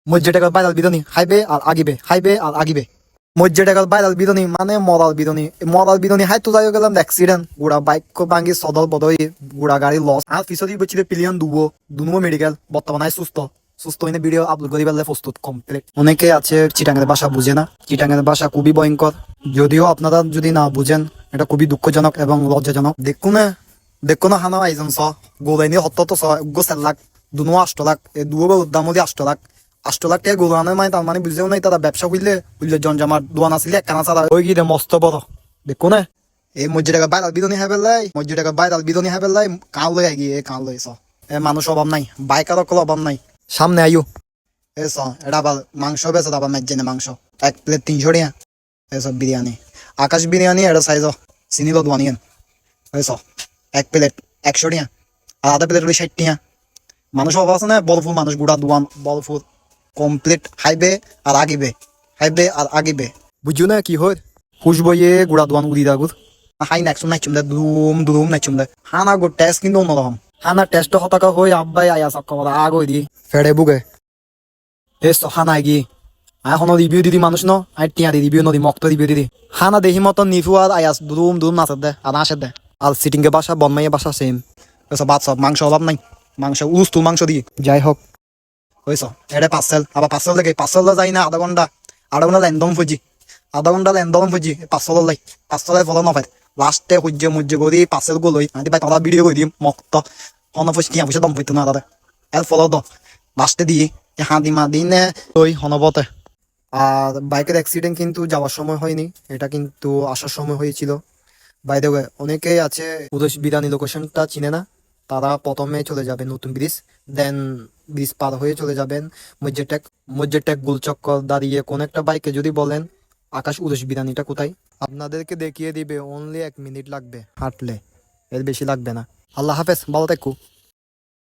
মসজিদে ভাইরাল বিধনি হাইবে আর আগিবে, হাইবে আর আগিবে। মসজিদে ভাইরাল বিধনি মানে মরাল বিধনি, মরাল বিধনি হাই তো যাই গেলাম অ্যাক্সিডেন্ট, গুড়া বাইক ভাঙ্গি সদল বদই, গুড়া গাড়ি লস আর পিছনে বলছিল পিলিয়ন দুনো মেডিকেল বর্তমানে সুস্থ সুস্থ হইনে ভিডিও আপলোড করি পেলে প্রস্তুত কমপ্লিট। অনেকে আছে চিটাঙ্গের ভাষা বুঝে না, চিটাঙ্গের ভাষা খুবই ভয়ঙ্কর, যদিও আপনারা যদি না বুঝেন এটা খুবই দুঃখজনক এবং লজ্জাজনক। দেখো না হানা আইজন স গোলাইনি হত্ত স গো 7 লাখ দুনো 8 লাখ এ দুবো দাম দিয়ে 8 লাখ 8 লাখ টাকা গোলানের মানে তার মানে বুঝেও নাই তারা ব্যবসা করলে জনজামার দোয়ান আসলে একখানা ছাড়া ওই গিয়ে মস্ত বড়। দেখো না এই মসজিদে বাইরাল বিধনি হাই পেলাই, মসজিদে বাইরাল বিধনি হাই পেলাই কান লই গিয়ে কান লই স এ মানুষ অভাব নাই, বাইকার অকল অভাব নাই। সামনে আইও এস এটা আবার মাংস বেছে আবার মেজেনে মাংস 1 প্লেট 300 টাকা এসব বিরিয়ানি, আকাশ বিরিয়ানি এটা সাইজ চিনি লো দোয়ানিয়েন এস 1 প্লেট 100 টাকা আর আধা প্লেট হলে 60 টাকা। মানুষ অভাব আছে না, বলফুল মানুষ গুড়া দোয়ান বলফুল কমপ্লিট হাইবে আর আগিবে, হাইবে আর আগিবে। বুঝছো না কি হয় হুশ বইয়ে গুড়া দোয়ান উড়ি দাগুর হাই নাকসুম নাইচুম দে দুম দুম নাইচুম দে হানা গো টেস্ট কিন্তু অন্যরকম। হানা টেস্ট হতাকা হই আব্বাই আয়া সাক্কা বলা আগ হই দি ফেড়ে বুগে এস হানা গি এখনো রিভিউ দিদি মানুষ ন আই টিয়া দি রিভিউ নদী মক্ত রিভিউ দিদি হানা দেখি মতন নিফু আর আয়াস দুম দুম নাচে দে আর আসে দে আর সিটিং কে বাসা বনমাইয়ে বাসা সেম এসব বাদ সব মাংস অভাব নাই, মাংস উস্তু মাংস দিয়ে যাই হোক হয়েছ এটা পার্সেল আবার পার্সেল দেখে পার্সেল যাই না আধা ঘন্টা ল্যান্ডম ফুজি আধা ঘন্টা ল্যান্ডম ফুজি পার্সেল লাই পার্সেলের ফলো নফাই লাস্টে সূর্য মুজ্জে করি পার্সেল গো লই আদি ভাই তোলা ভিডিও করে দিম মক্ত হনফুস কি পয়সা দম ফুইতো না দাদা এর ফলো দ লাস্টে দিয়ে হাঁদি মা দিনে ওই হনবতে। আর বাইকের অ্যাক্সিডেন্ট কিন্তু যাওয়ার সময় হয়নি, এটা কিন্তু আসার সময় হয়েছিল। বাই দ্য ওয়ে অনেকেই আছে উদয় বিরানি লোকেশনটা চিনে না, তারা প্রথমে চলে যাবেন নতুন ব্রিজ, দেন ব্রিজ পার হয়ে চলে যাবেন মজ্জেটেক গোলচক্কর দাঁড়িয়ে কোন একটা বাইকে যদি বলেন আকাশ উদয় বিরানিটা কোথায় আপনাদেরকে দেখিয়ে দিবে। অনলি 1 মিনিট লাগবে হাঁটলে, এর বেশি লাগবে না। আল্লাহ হাফেজ, ভালো থেকো।